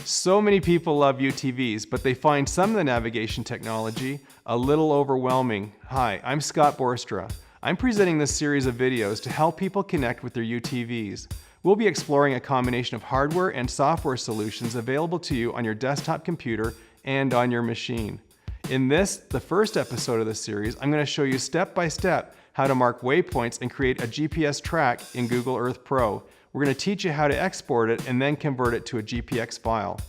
So many people love UTVs, but they find some of the navigation technology a little overwhelming. Hi, I'm Scott Borstra. I'm presenting this series of videos to help people connect with their UTVs. We'll be exploring a combination of hardware and software solutions available to you on your desktop computer and on your machine. In this, the first episode of the series, I'm going to show you step by step how to mark waypoints and create a GPS track in Google Earth Pro. We're going to teach you how to export it and then convert it to a GPX file.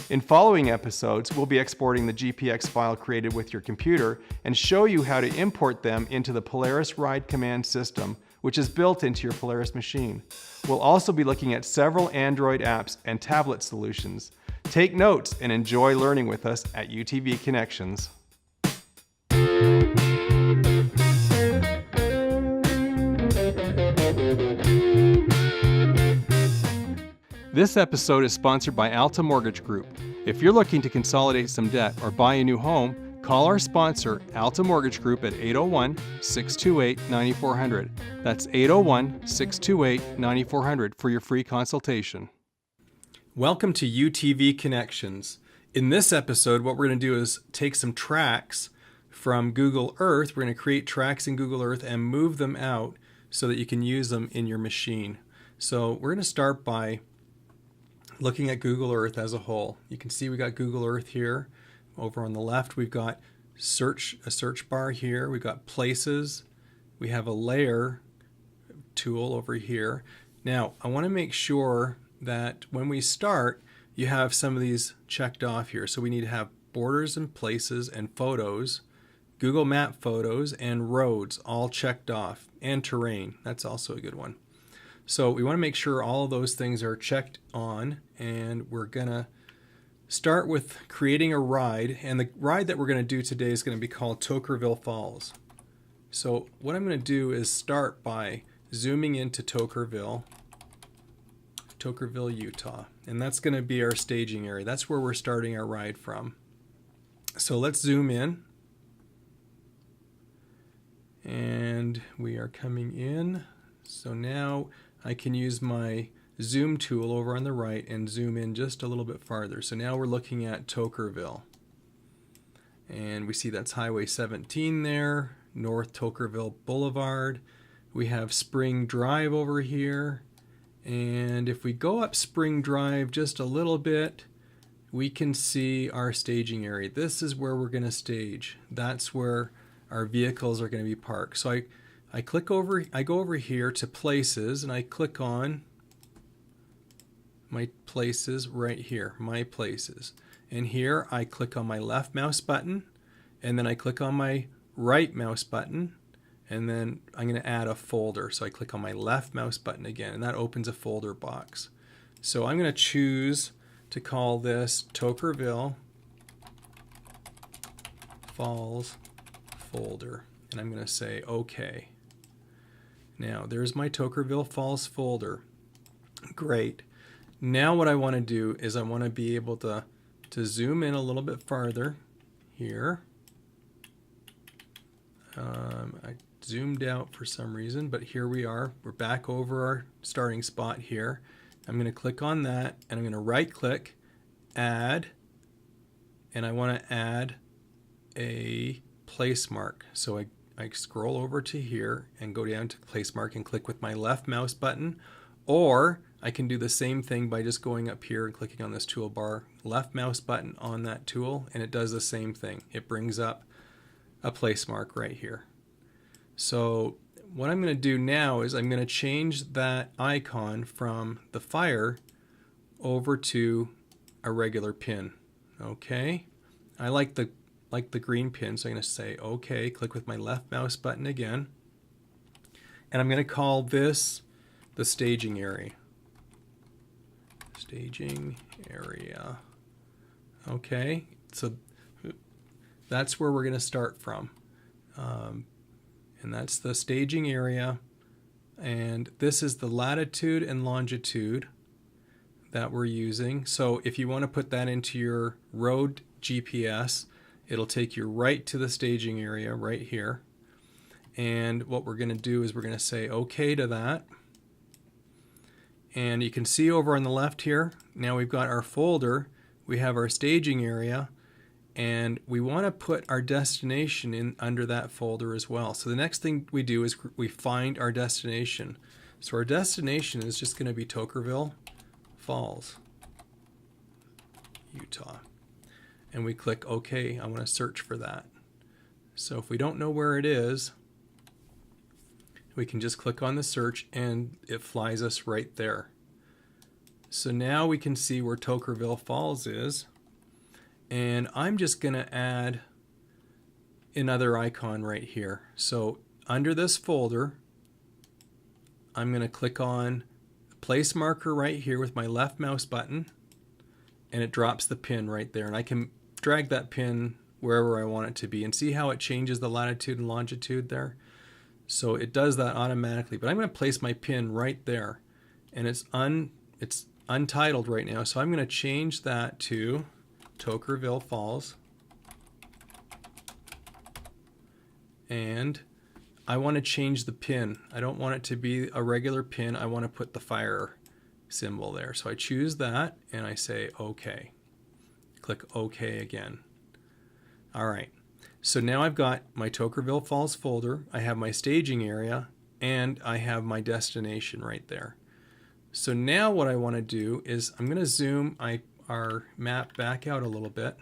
In following episodes, we'll be exporting the GPX file created with your computer and show you how to import them into the Polaris Ride Command System, which is built into your Polaris machine. We'll also be looking at several Android apps and tablet solutions. Take notes and enjoy learning with us at UTV Connections. This episode is sponsored by Alta Mortgage Group. If you're looking to consolidate some debt or buy a new home, call our sponsor, Alta Mortgage Group, at 801-628-9400. That's 801-628-9400 for your free consultation. Welcome to UTV Connections. In this episode, what we're going to do is take some tracks from Google Earth. We're going to create tracks in Google Earth and move them out so that you can use them in your machine. So we're going to start by looking at Google Earth as a whole. You can see we got Google Earth here. Over on the left, we've got a search bar here. We've got places. We have a layer tool over here. Now, I want to make sure that when we start, you have some of these checked off here. So we need to have borders and places and photos, Google Map photos, and roads all checked off, and terrain. That's also a good one. So we want to make sure all of those things are checked on, and we're going to start with creating a ride. And the ride that we're going to do today is going to be called Tokerville Falls. So what I'm going to do is start by zooming into Tokerville, Utah. And that's going to be our staging area. That's where we're starting our ride from. So let's zoom in. And we are coming in. So now I can use my zoom tool over on the right and zoom in just a little bit farther. So now we're looking at Tokerville. And we see that's Highway 17 there, North Tokerville Boulevard. We have Spring Drive over here. And if we go up Spring Drive just a little bit, we can see our staging area. This is where we're going to stage. That's where our vehicles are going to be parked. So I go over here to places, and I click on my places right here, my places. And here I click on my left mouse button, and then I click on my right mouse button, and then I'm going to add a folder. So I click on my left mouse button again, and that opens a folder box. So I'm going to choose to call this Tokerville Falls folder, and I'm going to say OK. Now, there's my Tokerville Falls folder. Great. Now what I want to do is I want to be able to zoom in a little bit farther here. I zoomed out for some reason, but here we are. We're back over our starting spot here. I'm going to click on that, and I'm going to right-click, Add, and I want to add a place mark. So I scroll over to here and go down to place mark and click with my left mouse button, or I can do the same thing by just going up here and clicking on this toolbar, left mouse button on that tool, and it does the same thing. It brings up a place mark right here. So what I'm going to do now is I'm going to change that icon from the fire over to a regular pin. Okay, I like the green pin, so I'm going to say OK, click with my left mouse button again, and I'm going to call this the staging area. Staging area. Okay, so that's where we're going to start from, and that's the staging area, and this is the latitude and longitude that we're using. So if you want to put that into your road GPS, it'll take you right to the staging area right here. And what we're going to do is we're going to say OK to that. And you can see over on the left here, now we've got our folder, we have our staging area, and we want to put our destination in under that folder as well. So the next thing we do is we find our destination. So our destination is just going to be Tokerville Falls, Utah. And we click OK. I want to search for that. So if we don't know where it is, we can just click on the search and it flies us right there. So now we can see where Tokerville Falls is. And I'm just going to add another icon right here. So under this folder, I'm going to click on the place marker right here with my left mouse button, and it drops the pin right there. And I can drag that pin wherever I want it to be, and see how it changes the latitude and longitude there. So it does that automatically, but I'm going to place my pin right there, and it's untitled right now. So I'm going to change that to Tokerville Falls, and I want to change the pin. I don't want it to be a regular pin. I want to put the fire symbol there. So I choose that and I say OK. Click OK again. All right. So now I've got my Tokerville Falls folder, I have my staging area, and I have my destination right there. So now what I want to do is I'm going to zoom our map back out a little bit.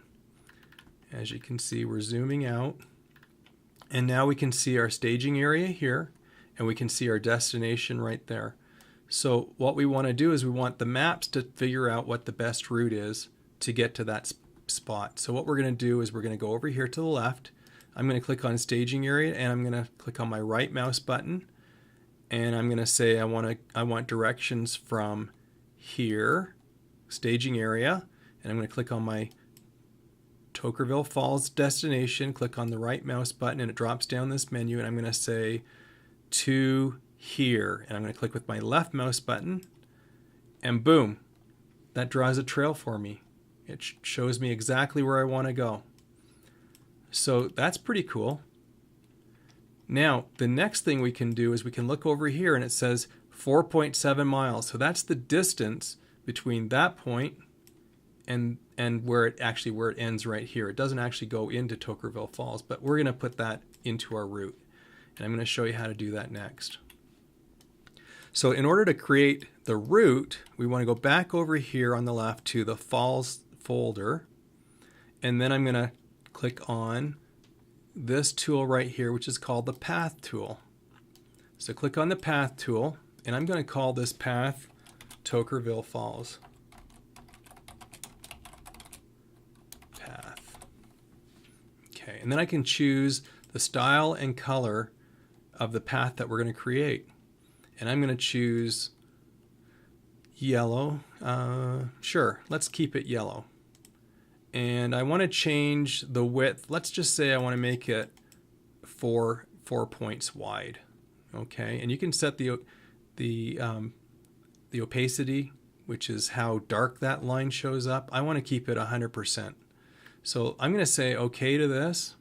As you can see, we're zooming out. And now we can see our staging area here, and we can see our destination right there. So what we want to do is we want the maps to figure out what the best route is to get to that spot. So what we're going to do is we're going to go over here to the left. I'm going to click on staging area, and I'm going to click on my right mouse button, and I'm going to say I want directions from here, staging area, and I'm going to click on my Tokerville Falls destination, click on the right mouse button, and it drops down this menu, and I'm going to say to here, and I'm going to click with my left mouse button, and boom, that draws a trail for me. It shows me exactly where I want to go. So that's pretty cool. Now, the next thing we can do is we can look over here and it says 4.7 miles. So that's the distance between that point and where it ends right here. It doesn't actually go into Tokerville Falls, but we're going to put that into our route. And I'm going to show you how to do that next. So in order to create the route, we want to go back over here on the left to the Falls folder. And then I'm going to click on this tool right here, which is called the Path tool. So click on the Path tool, and I'm going to call this path Tokerville Falls. Path. Okay, and then I can choose the style and color of the path that we're going to create. And I'm going to choose yellow. Sure, let's keep it yellow. And I want to change the width. Let's just say I want to make it 4 points wide. Okay, and you can set the opacity, which is how dark that line shows up. I want to keep it 100%. So I'm going to say OK to this.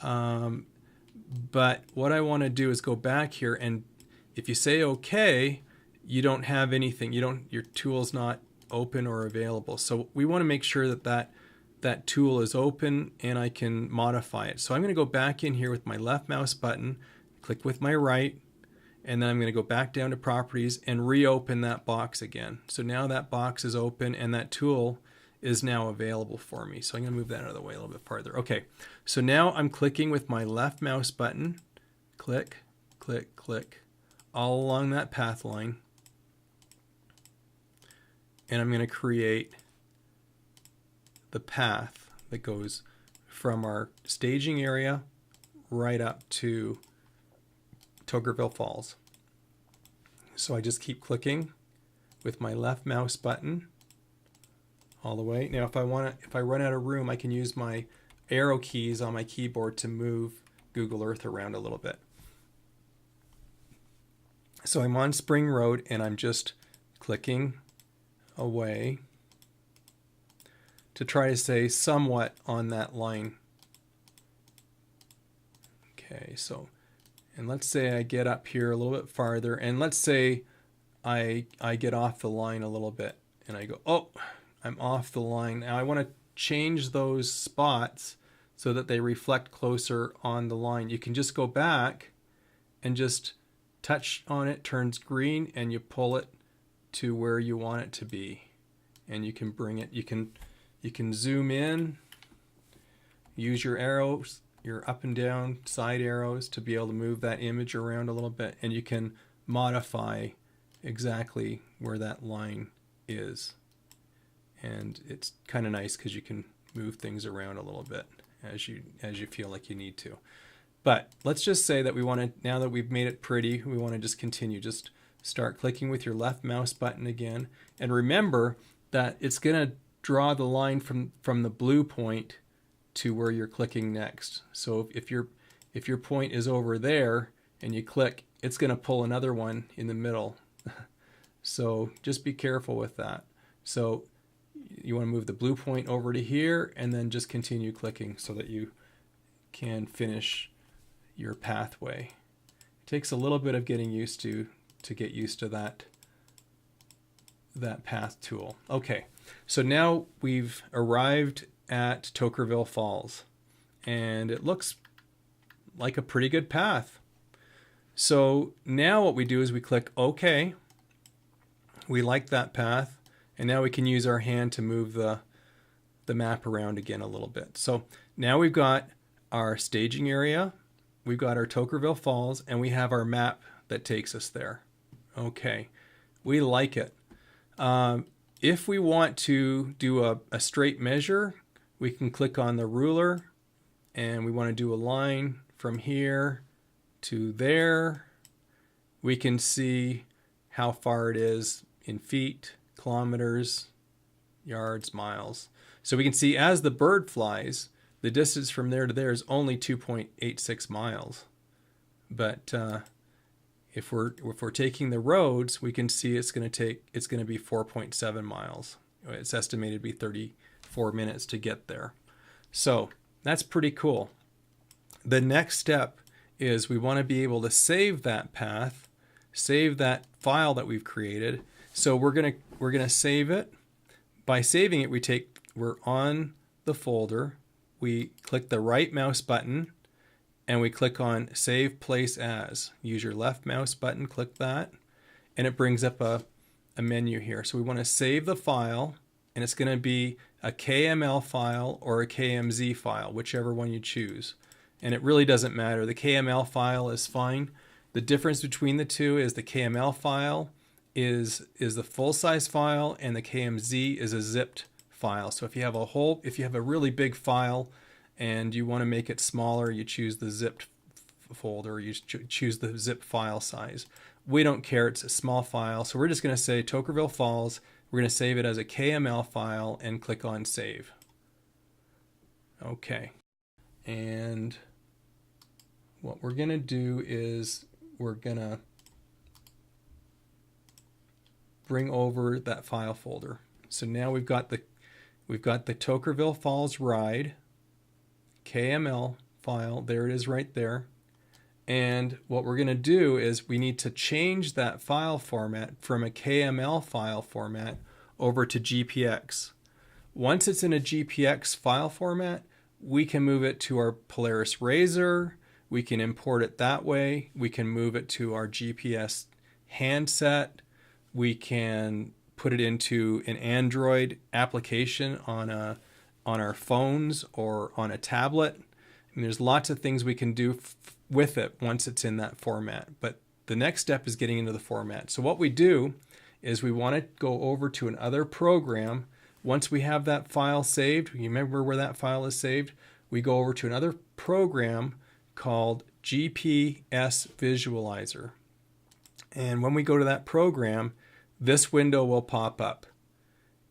But what I want to do is go back here, and if you say OK, you don't have anything. Your tool's not open or available. So we want to make sure that tool is open and I can modify it. So I'm going to go back in here with my left mouse button, click with my right, and then I'm going to go back down to properties and reopen that box again. So now that box is open and that tool is now available for me. So I'm going to move that out of the way a little bit farther. Okay, so now I'm clicking with my left mouse button, click, click, click, all along that path line. And I'm going to create the path that goes from our staging area right up to Tokerville Falls. So I just keep clicking with my left mouse button all the way. Now if I run out of room, I can use my arrow keys on my keyboard to move Google Earth around a little bit. So I'm on Spring Road and I'm just clicking away to try to stay somewhat on that line. Okay, so, and let's say I get up here a little bit farther, and let's say I get off the line a little bit and I go, oh, I'm off the line. Now I want to change those spots so that they reflect closer on the line. You can just go back and just touch on it, turns green, and you pull it to where you want it to be. And you can bring it, you can zoom in, use your arrows, your up and down side arrows to be able to move that image around a little bit, and you can modify exactly where that line is. And it's kind of nice because you can move things around a little bit as you feel like you need to. But let's just say that we want to, now that we've made it pretty, we want to just continue. Just start clicking with your left mouse button again. And remember that it's going to draw the line from the blue point to where you're clicking next. So if your point is over there and you click, it's going to pull another one in the middle. So just be careful with that. So you want to move the blue point over to here and then just continue clicking so that you can finish your pathway. It takes a little bit of getting used to get used to that path tool. Okay, so now we've arrived at Tokerville Falls and it looks like a pretty good path. So now what we do is we click OK. We like that path, and now we can use our hand to move the map around again a little bit. So now we've got our staging area, we've got our Tokerville Falls, and we have our map that takes us there. Okay, we like it. If we want to do a straight measure, we can click on the ruler, and we want to do a line from here to there. We can see how far it is in feet, kilometers, yards, miles. So we can see as the bird flies, the distance from there to there is only 2.86 miles. But if we're taking the roads, we can see it's going to be 4.7 miles. It's estimated to be 34 minutes to get there. So that's pretty cool. The next step is we want to be able to save that path, save that file that we've created. So we're gonna save it. By saving it, we're on the folder. We click the right mouse button and we click on Save Place As. Use your left mouse button, click that, and it brings up a menu here. So we want to save the file, and it's going to be a KML file or a KMZ file, whichever one you choose. And it really doesn't matter. The KML file is fine. The difference between the two is the KML file is the full-size file, and the KMZ is a zipped file. So if you have a really big file and you want to make it smaller, you choose the zipped folder, you choose the zip file size. We don't care, it's a small file. So we're just going to say Tokerville Falls. We're going to save it as a KML file and click on Save. Okay. And what we're going to do is we're going to bring over that file folder. So now we've got the Tokerville Falls ride KML file. There it is right there. And what we're going to do is we need to change that file format from a KML file format over to GPX. Once it's in a GPX file format, we can move it to our Polaris Razor. We can import it that way. We can move it to our GPS handset. We can put it into an Android application on our phones or on a tablet. And there's lots of things we can do with it once it's in that format. But the next step is getting into the format. So what we do is we want to go over to another program. Once we have that file saved, you remember where that file is saved, we go over to another program called GPS Visualizer. And when we go to that program, this window will pop up.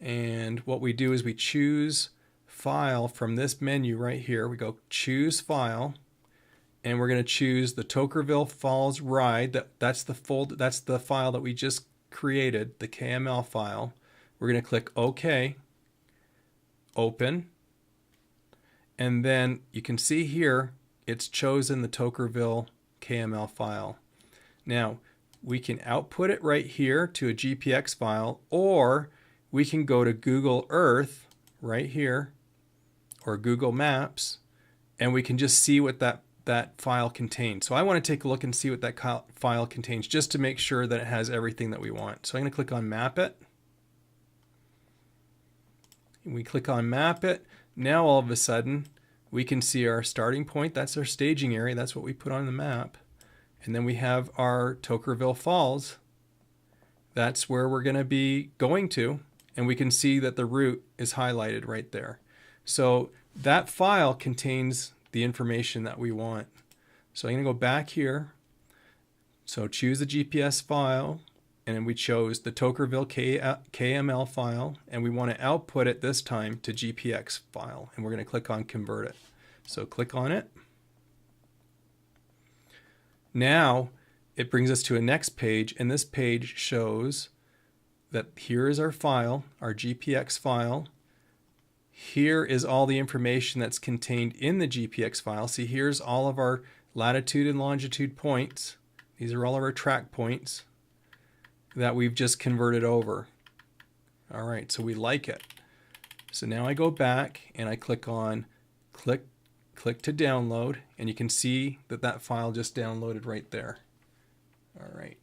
And what we do is we choose File from this menu right here. We go Choose File, and we're going to choose the Tokerville Falls Ride. That's the file that we just created, the KML file. We're going to click OK, Open, and then you can see here it's chosen the Tokerville KML file. Now, we can output it right here to a GPX file, or we can go to Google Earth right here, or Google Maps, and we can just see what that file contains. So I want to take a look and see what that file contains, just to make sure that it has everything that we want. So I'm going to click on Map It. We click on Map It. Now all of a sudden we can see our starting point. That's our staging area. That's what we put on the map. And then we have our Tokerville Falls. That's where we're going to be going to. And we can see that the route is highlighted right there. So that file contains the information that we want. So I'm going to go back here. So choose the GPS file. And then we chose the Tokerville KML file. And we want to output it this time to GPX file. And we're going to click on Convert It. So click on it. Now it brings us to a next page, and this page shows that here is our file, our GPX file. Here is all the information that's contained in the GPX file. See, here's all of our latitude and longitude points. These are all of our track points that we've just converted over. All right, so we like it. So now I go back and I click on click to download, and you can see that that file just downloaded right there. All right.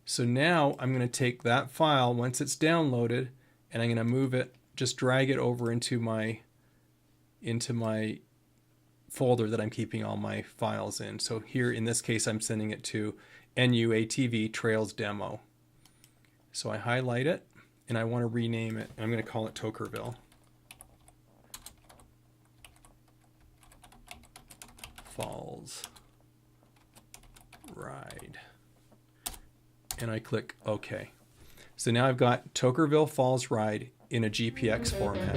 So now I'm going to take that file once it's downloaded, and I'm going to move it, just drag it over into my folder that I'm keeping all my files in. So here in this case I'm sending it to UTV Trails Demo. So I highlight it and I want to rename it. I'm going to call it Tokerville Falls Ride. And I click OK. So now I've got Tokerville Falls Ride in a GPX format.